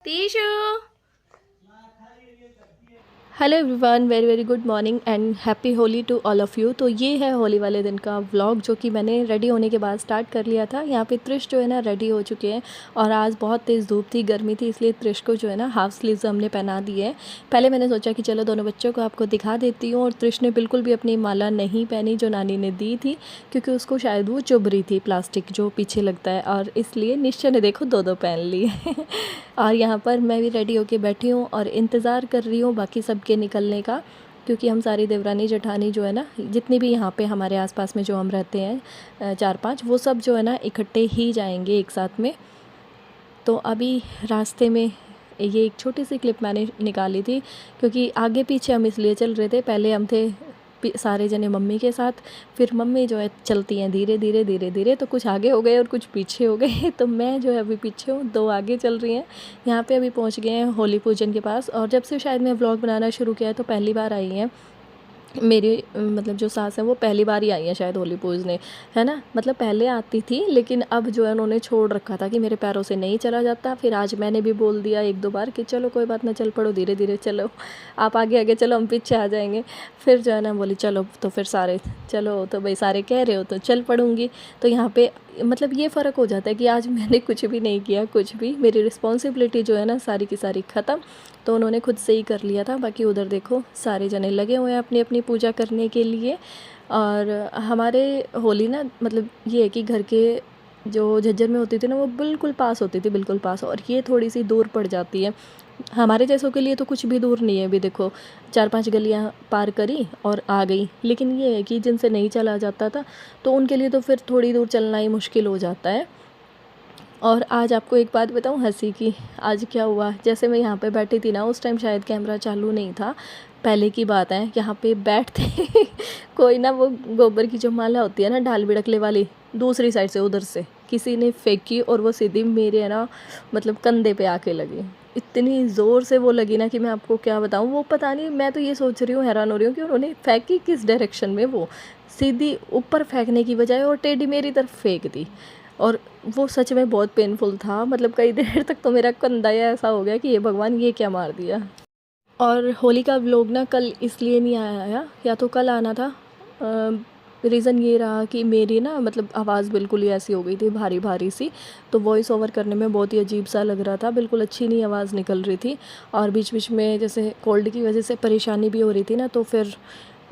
तीशु। Hello everyone, very very good morning and happy Holi to all of you. तो ये है होली वाले दिन का व्लॉग जो कि मैंने रेडी होने के बाद स्टार्ट कर लिया था। यहाँ पे त्रिश जो है ना रेडी हो चुके हैं और आज बहुत तेज़ धूप थी, गर्मी थी, इसलिए त्रिश को जो है ना हाफ़ स्लीव्स हमने पहना दिए हैं। पहले मैंने सोचा कि चलो दोनों बच्चों को आपको दिखा देती हूँ, और त्रिश ने बिल्कुल भी अपनी माला नहीं पहनी जो नानी ने दी थी, क्योंकि उसको शायद वो चुभ रही थी, प्लास्टिक जो पीछे लगता है, और इसलिए निश्चय ने देखो दो दो पहन लिए और यहाँ पर मैं भी रेडी होके बैठी हूँ और इंतज़ार कर रही हूँ बाकी सबके निकलने का, क्योंकि हम सारी देवरानी जेठानी जो है ना, जितनी भी यहाँ पे हमारे आसपास में जो हम रहते हैं 4-5, वो सब जो है ना इकट्ठे ही जाएंगे एक साथ में। तो अभी रास्ते में ये एक छोटी सी क्लिप मैंने निकाली थी, क्योंकि आगे पीछे हम इसलिए चल रहे थे। पहले हम थे सारे जने मम्मी के साथ, फिर मम्मी जो है चलती हैं धीरे धीरे धीरे धीरे, तो कुछ आगे हो गए और कुछ पीछे हो गए तो मैं जो है अभी पीछे हूँ, दो आगे चल रही हैं। यहाँ पे अभी पहुँच गए हैं होली पूजन के पास, और जब से शायद मैं व्लॉग बनाना शुरू किया है तो पहली बार आई हैं मेरी, मतलब जो सास है वो पहली बार ही आई है शायद होली पूजने, है ना। मतलब पहले आती थी, लेकिन अब जो है उन्होंने छोड़ रखा था कि मेरे पैरों से नहीं चला जाता। फिर आज मैंने भी बोल दिया एक दो बार कि चलो कोई बात ना, चल पड़ो धीरे धीरे, चलो आप आगे आगे चलो, हम पीछे आ जाएंगे। फिर जो है ना बोली चलो, तो फिर सारे चलो, तो भाई सारे कह रहे हो तो चल पड़ूंगी। तो यहाँ पे मतलब ये फ़र्क हो जाता है कि आज मैंने कुछ भी नहीं किया, कुछ भी, मेरी रिस्पॉन्सिबिलिटी जो है ना सारी की सारी ख़त्म। तो उन्होंने खुद से ही कर लिया था। बाकी उधर देखो सारे जने लगे हुए हैं अपनी अपनी पूजा करने के लिए। और हमारे होली ना, मतलब ये है कि घर के जो झज्जर में होती थी ना, वो बिल्कुल पास होती थी, बिल्कुल पास, और ये थोड़ी सी दूर पड़ जाती है। हमारे जैसों के लिए तो कुछ भी दूर नहीं है। अभी देखो 4-5 गलियां पार करी और आ गई, लेकिन ये है कि जिनसे नहीं चला जाता था तो उनके लिए तो फिर थोड़ी दूर चलना ही मुश्किल हो जाता है। और आज आपको एक बात बताऊं हंसी की, आज क्या हुआ, जैसे मैं यहाँ पे बैठी थी ना, उस टाइम शायद कैमरा चालू नहीं था, पहले की बात है, यहाँ पे बैठते कोई ना, वो गोबर की जो माला होती है ना ढाल बिड़कले वाली, दूसरी साइड से उधर से किसी ने फेंकी और वो सीधी मेरे है ना, मतलब कंधे पे आके लगी। इतनी ज़ोर से वो लगी ना कि मैं आपको क्या बताऊँ। वो पता नहीं, मैं तो ये सोच रही हूँ, हैरान हो रही हूँ कि उन्होंने फेंकी किस डायरेक्शन में, वो सीधी ऊपर फेंकने की बजाय और टेढ़ी मेरी तरफ फेंक दी। और वो सच में बहुत पेनफुल था, मतलब कई देर तक तो मेरा कंधा ही ऐसा हो गया कि ये भगवान ये क्या मार दिया। और होली का व्लॉग ना कल इसलिए नहीं आया, या तो कल आना था। रीज़न ये रहा कि मेरी ना, मतलब आवाज़ बिल्कुल ही ऐसी हो गई थी, भारी भारी सी, तो वॉइस ओवर करने में बहुत ही अजीब सा लग रहा था, बिल्कुल अच्छी नहीं आवाज़ निकल रही थी। और बीच बीच में जैसे कोल्ड की वजह से परेशानी भी हो रही थी ना, तो फिर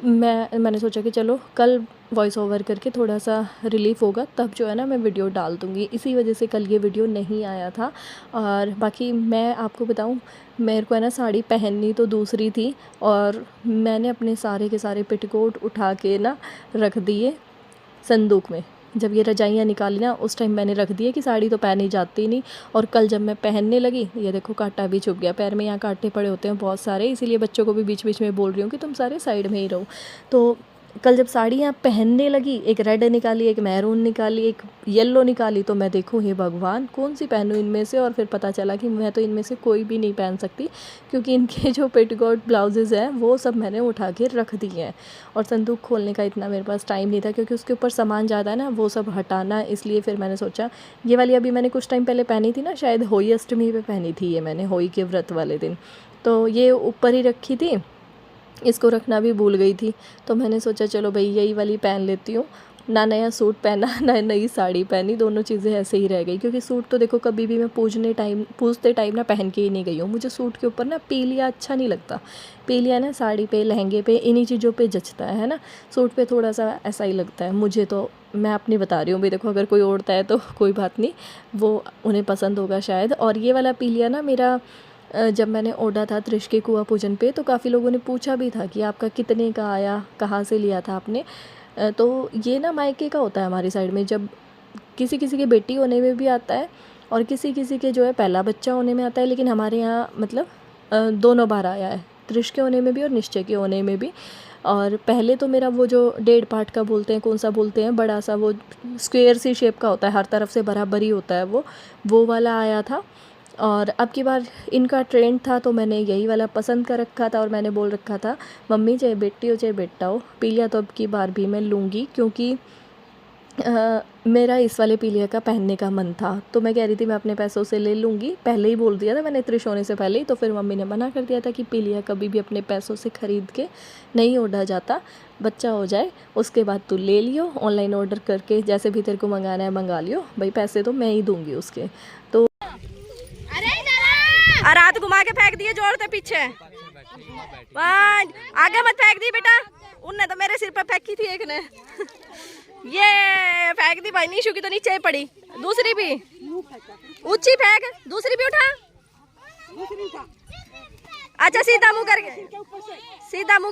मैंने सोचा कि चलो कल वॉइस ओवर करके थोड़ा सा रिलीफ़ होगा, तब जो है ना मैं वीडियो डाल दूँगी। इसी वजह से कल ये वीडियो नहीं आया था। और बाकी मैं आपको बताऊँ, मेरे को है ना साड़ी पहननी तो दूसरी थी, और मैंने अपने सारे के सारे पेटीकोट उठा के ना रख दिए संदूक में। जब ये रजाइयाँ निकाली ना, उस टाइम मैंने रख दिए कि साड़ी तो पहनी जाती नहीं। और कल जब मैं पहनने लगी, ये देखो कांटा भी चुभ गया पैर में, यहाँ कांटे पड़े होते हैं बहुत सारे, इसीलिए बच्चों को भी बीच बीच में बोल रही हूँ कि तुम सारे साइड में ही रहो। तो कल जब साड़ियाँ पहनने लगी, एक रेड निकाली, एक मैरून निकाली, एक येलो निकाली, तो मैं देखूँ हे भगवान कौन सी पहनूँ इनमें से, और फिर पता चला कि मैं तो इनमें से कोई भी नहीं पहन सकती, क्योंकि इनके जो पेटीकोट ब्लाउजेज़ हैं वो सब मैंने उठा के रख दिए हैं। और संदूक खोलने का इतना मेरे पास टाइम नहीं था, क्योंकि उसके ऊपर सामान ज़्यादा है ना, वो सब हटाना, इसलिए फिर मैंने सोचा ये वाली अभी मैंने कुछ टाइम पहले पहनी थी ना, शायद होली अष्टमी पे पहनी थी ये मैंने, होली के व्रत वाले दिन, तो ये ऊपर ही रखी थी, इसको रखना भी भूल गई थी। तो मैंने सोचा चलो भाई यही वाली पहन लेती हूँ। ना नया सूट पहना ना नई साड़ी पहनी, दोनों चीज़ें ऐसे ही रह गई, क्योंकि सूट तो देखो कभी भी मैं पूजते टाइम ना पहन के ही नहीं गई हूँ। मुझे सूट के ऊपर ना पीलिया अच्छा नहीं लगता। पीलिया ना साड़ी पे, लहंगे पे, इन्हीं चीज़ों पे जचता है ना। सूट पे थोड़ा सा ऐसा ही लगता है मुझे, तो मैं अपनी बता रही हूँ भाई, देखो अगर कोई ओढ़ता है तो कोई बात नहीं, वो उन्हें पसंद होगा शायद। और ये वाला पीलिया ना मेरा, जब मैंने ओढ़ा था त्रिश के कुआँ पूजन पे, तो काफ़ी लोगों ने पूछा भी था कि आपका कितने का आया, कहाँ से लिया था आपने। तो ये ना मायके का होता है हमारी साइड में, जब किसी किसी के बेटी होने में भी आता है, और किसी किसी के जो है पहला बच्चा होने में आता है, लेकिन हमारे यहाँ मतलब दोनों बार आया है, त्रिश के होने में भी और निश्चय के होने में भी। और पहले तो मेरा वो जो 1.5 पार्ट का बोलते हैं, कौन सा बोलते हैं, बड़ा सा वो स्क्वेयर सी शेप का होता है, हर तरफ से बराबर ही होता है, वो वाला आया था। और अब की बार इनका ट्रेंड था, तो मैंने यही वाला पसंद कर रखा था, और मैंने बोल रखा था मम्मी चाहे बेटी हो चाहे बेटा हो, पीलिया तो अब की बार भी मैं लूँगी, क्योंकि मेरा इस वाले पीलिया का पहनने का मन था, तो मैं कह रही थी मैं अपने पैसों से ले लूँगी। पहले ही बोल दिया था मैंने त्रिश होने से पहले ही, तो फिर मम्मी ने मना कर दिया था कि पीलिया कभी भी अपने पैसों से ख़रीद के नहीं ओढ़ा जाता, बच्चा हो जाए उसके बाद तू ले लियो, ऑनलाइन ऑर्डर करके जैसे भी तेरे को मंगाना है मंगा लियो, भाई पैसे तो मैं ही दूँगी उसके। तो रात घुमा के फेंक दिए जोर से पीछे, आगे मत फेंक दी बेटा, उनने तो मेरे सिर पर फेंकी थी एक ने। ये फेंक दी भाई, नीशू की तो नीचे ही पड़ी, दूसरी भी ऊंची फेंक, दूसरी भी उठा। अच्छा सीधा मुंह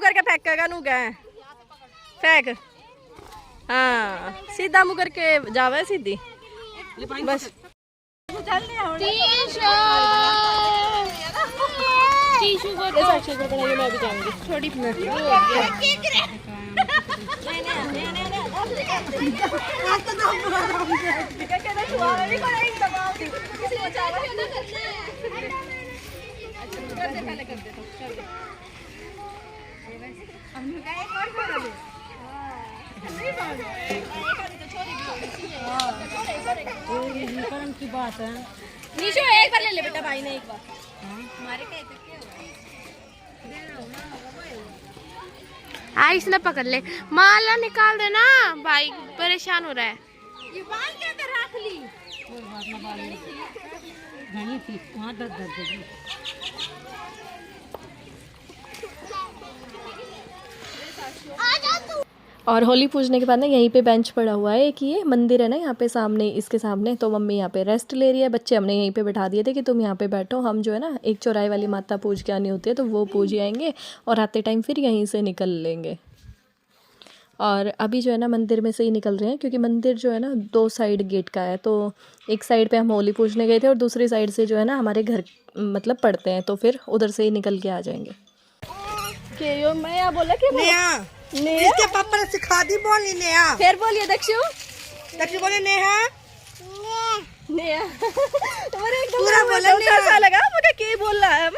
करके फेंकेगा नू क्या फेंक, हाँ सीधा मुंह करके जावे सीधी बस। मैं भी जाऊंगी छोटी की बात है। नीशू एक बार ले ले बेटा, भाई ने एक बार आइस ना पकड़ ले, माला निकाल देना, भाई परेशान हो रहा है। ये बाल क्या कर रख ली घनी थी वहाँ दर्द और होली पूजने के बाद ना यहीं पे बेंच पड़ा हुआ है, कि ये मंदिर है ना यहाँ पे सामने, इसके सामने, तो मम्मी यहाँ पे रेस्ट ले रही है, बच्चे हमने यहीं पे बैठा दिए थे कि तुम यहाँ पे बैठो, हम जो है ना एक चौराहे वाली माता पूज के आनी होती है तो वो पूज आएंगे और आते टाइम फिर यहीं से निकल लेंगे। और अभी जो है ना मंदिर में से ही निकल रहे हैं, क्योंकि मंदिर जो है ना 2 साइड गेट का है, तो एक साइड पे हम होली पूजने गए थे और दूसरी साइड से जो है ना हमारे घर मतलब पड़ते हैं, तो फिर उधर से ही निकल के आ जाएंगे। मैं बोला कि इसके पापा ने सिखा दी बोली नेहा, फिर बोलिए दक्षु बोले नेहा नेहा तुम्हारे एकदम पूरा बोला नेहा। ऐसा लगा मुझे के बोल रहा है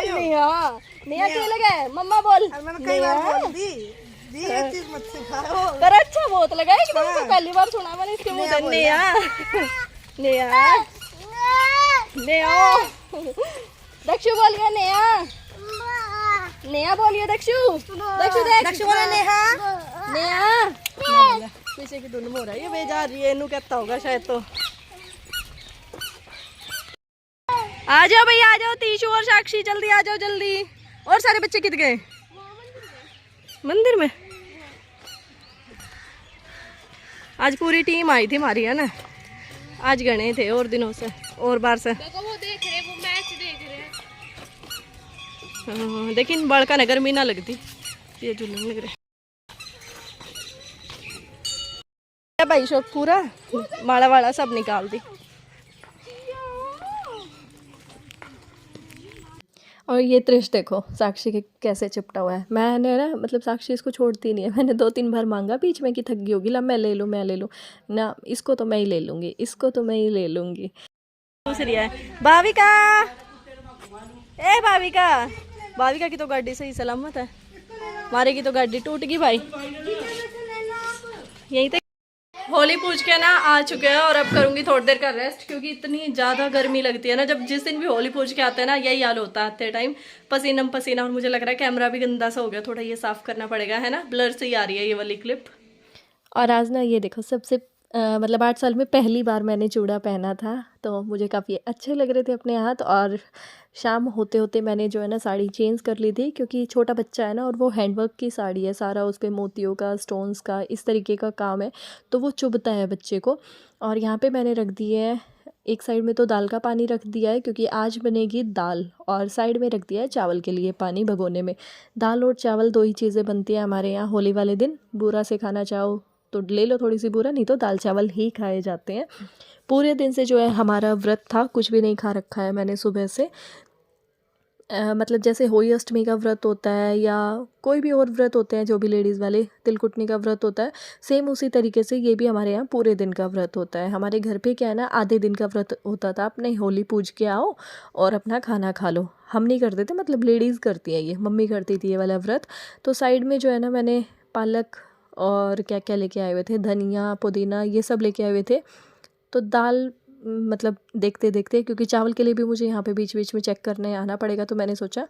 नेहा नेहा के लगा है मम्मा बोल। मैंने कई बार बोल दी ये चीज मत सिखाओ, पर अच्छा बहुत लगा है कि तुमको पहली बार सुना मैंने इसके मुंह से नेहा नेहा नेहा। दक्षु बोलिए नेहा, नेहा बोलिए दक्षु, दक्षु देख दक्षु बोले नेहा नेहा। पीछे की धुन हो रहा है, ये बेजा रही है, इनू कहता होगा शायद। तो आ जाओ भैया आ जाओ, तीशु और साक्षी जल्दी आ जाओ जल्दी। और सारे बच्चे कित गए मंदिर में? आज पूरी टीम आई थी हमारी है ना, आज गए थे और दिनों से और बार से। देखो वो देख रहे, वो मैच देख रहे हैं। लेकिन बड़का न गर्मी ना लगती, ये झूलन लग रहे भाई। शोक पूरा माला वाला सब निकाल दी। और ये त्रिश देखो साक्षी के कैसे चिपटा हुआ है। मैंने ना मतलब साक्षी इसको छोड़ती नहीं है, मैंने 2-3 बार मांगा बीच में कि थक गई होगी, ला मैं ले लूँ ना, इसको तो मैं ही ले लूँगी, इसको तो मैं ही ले लूँगी। दूसरी है भाविका, ए भाविका, भाविका की तो गाड़ी सही सलामत है, हमारे की तो गाड़ी टूट गई भाई। यही तक होली पूज के ना आ चुके हैं और अब करूंगी थोड़ी देर का रेस्ट, क्योंकि इतनी ज़्यादा गर्मी लगती है ना। जब जिस दिन भी होली पूज के आते हैं ना यही हाल होता है, आते टाइम पसीना पसीना। और मुझे लग रहा है कैमरा भी गंदा सा हो गया, थोड़ा ये साफ़ करना पड़ेगा है ना, ब्लर से ही आ रही है ये वाली क्लिप। और आज ना ये देखो सबसे मतलब 8 साल में पहली बार मैंने चूड़ा पहना था, तो मुझे काफ़ी अच्छे लग रहे थे अपने हाथ। और शाम होते होते मैंने जो है ना साड़ी चेंज कर ली थी, क्योंकि छोटा बच्चा है ना और वो हैंडवर्क की साड़ी है, सारा उस पर मोतियों का, स्टोन्स का, इस तरीके का काम है, तो वो चुभता है बच्चे को। और यहाँ पे मैंने रख दिए है एक साइड में तो दाल का पानी रख दिया है, क्योंकि आज बनेगी दाल, और साइड में रख दिया है चावल के लिए पानी भगोने में। दाल और चावल 2 ही चीज़ें बनती हैं हमारे यहाँ होली वाले दिन। बूरा से खाना चाहो तो ले लो थोड़ी सी बूरा, नहीं तो दाल चावल ही खाए जाते हैं। पूरे दिन से जो है हमारा व्रत था, कुछ भी नहीं खा रखा है मैंने सुबह से। मतलब जैसे होली अष्टमी का व्रत होता है या कोई भी और व्रत होते हैं जो भी लेडीज़ वाले, तिलकुटनी का व्रत होता है, सेम उसी तरीके से ये भी हमारे यहाँ पूरे दिन का व्रत होता है। हमारे घर पे क्या है ना, आधे दिन का व्रत होता था, अपने होली पूज के आओ और अपना खाना खा लो। हम नहीं करते थे, मतलब लेडीज़ करती हैं, ये मम्मी करती थी ये वाला व्रत। तो साइड में जो है ना मैंने पालक और क्या क्या लेके आए हुए थे, धनिया पुदीना ये सब लेके आए हुए थे। तो दाल मतलब देखते देखते, क्योंकि चावल के लिए भी मुझे यहाँ पे बीच बीच में चेक करने आना पड़ेगा, तो मैंने सोचा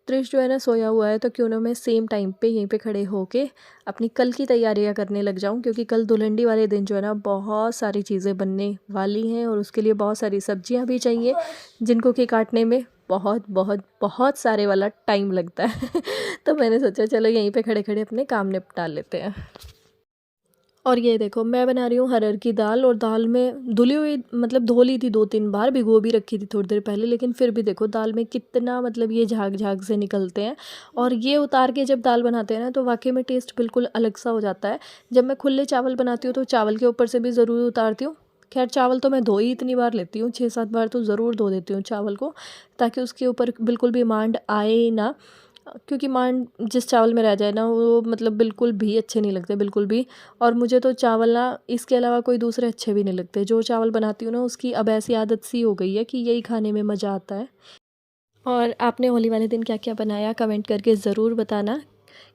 त्रिश जो है ना सोया हुआ है, तो क्यों ना मैं सेम टाइम पे यहीं पे खड़े होके अपनी कल की तैयारियां करने लग जाऊं, क्योंकि कल दुल्हनडी वाले दिन जो है ना बहुत सारी चीज़ें बनने वाली हैं और उसके लिए बहुत सारी सब्जियां भी चाहिए, जिनको कि काटने में बहुत बहुत बहुत सारे वाला टाइम लगता है। तो मैंने सोचा चलो यहीं पे खड़े खड़े अपने काम निपटा लेते हैं। और ये देखो मैं बना रही हूँ हरहर की दाल, और दाल में धुली हुई मतलब धो ली थी 2-3 बार, भिगो भी रखी थी थोड़ी देर पहले, लेकिन फिर भी देखो दाल में कितना मतलब ये झाग झाग से निकलते हैं। और ये उतार के जब दाल बनाते हैं ना तो वाकई में टेस्ट बिल्कुल अलग सा हो जाता है। जब मैं खुले चावल बनाती हूँ तो चावल के ऊपर से भी ज़रूर उतारती हूँ। खैर चावल तो मैं धो ही इतनी बार लेती हूँ, 6-7 बार तो ज़रूर धो देती हूँ चावल को, ताकि उसके ऊपर बिल्कुल भी मांड आए ना, क्योंकि मांड जिस चावल में रह जाए ना वो मतलब बिल्कुल भी अच्छे नहीं लगते, बिल्कुल भी। और मुझे तो चावल ना इसके अलावा कोई दूसरे अच्छे भी नहीं लगते। जो चावल बनाती हूँ ना उसकी अब ऐसी आदत सी हो गई है कि यही खाने में मज़ा आता है। और आपने होली वाले दिन क्या क्या बनाया कमेंट करके ज़रूर बताना,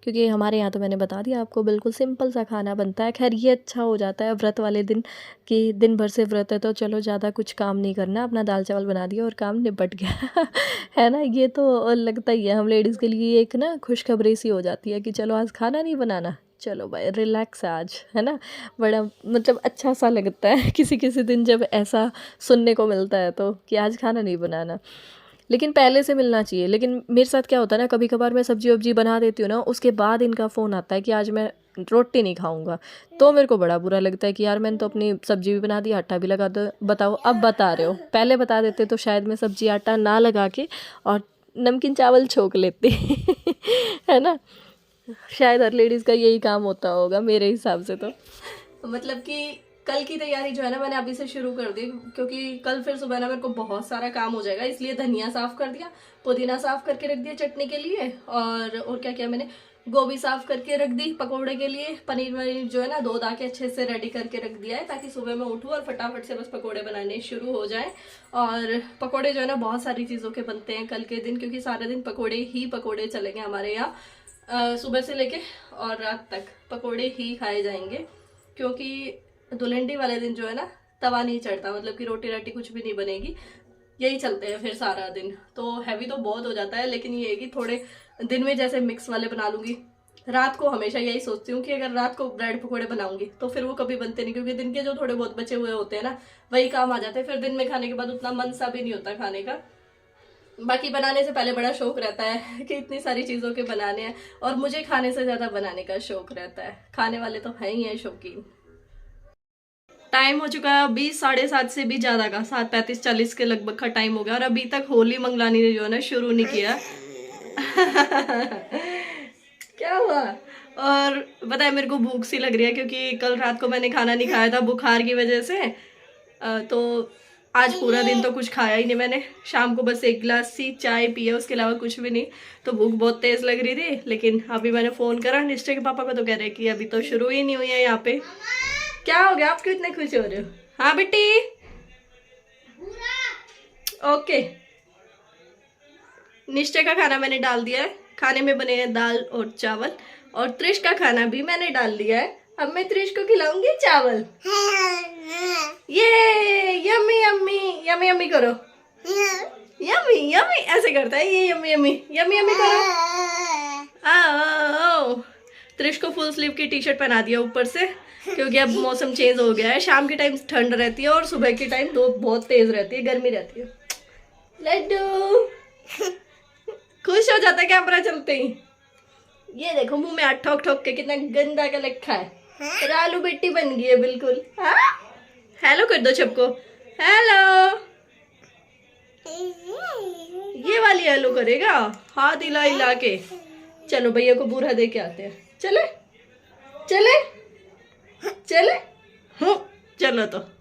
क्योंकि हमारे यहाँ तो मैंने बता दिया आपको, बिल्कुल सिंपल सा खाना बनता है। खैर ये अच्छा हो जाता है व्रत वाले दिन कि दिन भर से व्रत है तो चलो ज़्यादा कुछ काम नहीं करना, अपना दाल चावल बना दिया और काम निपट गया। है ना, ये तो लगता ही है हम लेडीज़ के लिए एक ना खुशखबरी सी हो जाती है कि चलो आज खाना नहीं बनाना, चलो भाई रिलैक्स आज, है ना। बड़ा मतलब अच्छा सा लगता है किसी किसी दिन जब ऐसा सुनने को मिलता है तो, कि आज खाना नहीं बनाना। लेकिन पहले से मिलना चाहिए। लेकिन मेरे साथ क्या होता है ना, कभी कभार मैं सब्जी वब्जी बना देती हूँ ना, उसके बाद इनका फ़ोन आता है कि आज मैं रोटी नहीं खाऊंगा, तो मेरे को बड़ा बुरा लगता है कि यार मैंने तो अपनी सब्जी भी बना दी, आटा भी लगा दो, बताओ अब बता रहे हो। पहले बता देते तो शायद मैं सब्जी आटा ना लगा के और नमकीन चावल छोक लेती। है ना, शायद हर लेडीज़ का यही काम होता होगा मेरे हिसाब से तो। मतलब कि कल की तैयारी जो है ना मैंने अभी से शुरू कर दी, क्योंकि कल फिर सुबह ना मेरे को बहुत सारा काम हो जाएगा, इसलिए धनिया साफ कर दिया, पुदीना साफ करके रख दिया चटनी के लिए, और क्या क्या मैंने गोभी साफ करके रख दी पकोड़े के लिए, पनीर वनीर जो है ना धो धा के अच्छे से रेडी करके रख दिया है, ताकि सुबह मैं उठूँ और फटाफट से बस पकोड़े बनाने शुरू हो जाएं। और पकोड़े जो है ना बहुत सारी चीज़ों के बनते हैं कल के दिन, क्योंकि सारे दिन पकोड़े ही पकोड़े चलेंगे हमारे यहाँ, सुबह से लेके और रात तक पकोड़े ही खाए जाएंगे, क्योंकि दुल्हनडी वाले दिन जो है ना तवा नहीं चढ़ता, मतलब कि रोटी राटी कुछ भी नहीं बनेगी, यही चलते हैं फिर सारा दिन। तो हैवी तो बहुत हो जाता है, लेकिन ये है कि थोड़े दिन में जैसे मिक्स वाले बना लूंगी। रात को हमेशा यही सोचती हूँ कि अगर रात को ब्रेड पकौड़े बनाऊंगी तो फिर वो कभी बनते नहीं, क्योंकि दिन के जो थोड़े बहुत बचे हुए होते हैं ना वही काम आ जाते हैं, फिर दिन में खाने के बाद उतना मन सा भी नहीं होता खाने का। बाकी बनाने से पहले बड़ा शौक रहता है कि इतनी सारी चीज़ों के बनाने हैं, और मुझे खाने से ज़्यादा बनाने का शौक रहता है, खाने वाले तो है ही हैं शौकीन। टाइम हो चुका है अभी 7:30 से भी ज़्यादा का, 7:35-40 के लगभग का टाइम हो गया, और अभी तक होली मंगलानी ने जो है ना शुरू नहीं किया। क्या हुआ? और पता है मेरे को भूख सी लग रही है, क्योंकि कल रात को मैंने खाना नहीं खाया था बुखार की वजह से, तो आज पूरा दिन तो कुछ खाया ही नहीं मैंने। शाम को बस 1 गिलास सी चाय पी है, उसके अलावा कुछ भी नहीं। तो भूख बहुत तेज लग रही थी, लेकिन अभी मैंने फ़ोन करा निश्चय के पापा को, तो कह रहे कि अभी तो शुरू ही नहीं हुई है यहाँ पे। क्या हो गया, आप क्यों इतने खुश हो रहे हो? हाँ बेटी, ओके। निश्चय का खाना मैंने डाल दिया है, खाने में बने हैं दाल और चावल, और त्रिश का खाना भी मैंने डाल दिया है। अब मैं त्रिश को खिलाऊंगी चावल। ये यम्मी यम्मी यम्मी यम्मी करो, यम्मी यम्मी ऐसे करता है ये, यम्मी यम्मी यम्मी यम्मी करो। आओ, त्रिश को फुल स्लीव की टी शर्ट पहना दिया ऊपर से, क्योंकि अब मौसम चेंज हो गया है। शाम के टाइम ठंड रहती है और सुबह के टाइम धूप बहुत तेज रहती है, गर्मी रहती है। लड्डू खुश हो जाता है कैमरा चलते ही। ये देखो मुंह में हाथ ठोक ठोक के कितना गंदा का लिखा है, रालू बेटी बन गई है बिल्कुल। हाँ, हेलो कर दो सबको, हेलो। ये वाली हेलो करेगा, हाथ हिला हिला के। चलो भैया को बूढ़ा दे के आते हैं, चले चले चले। चलो तो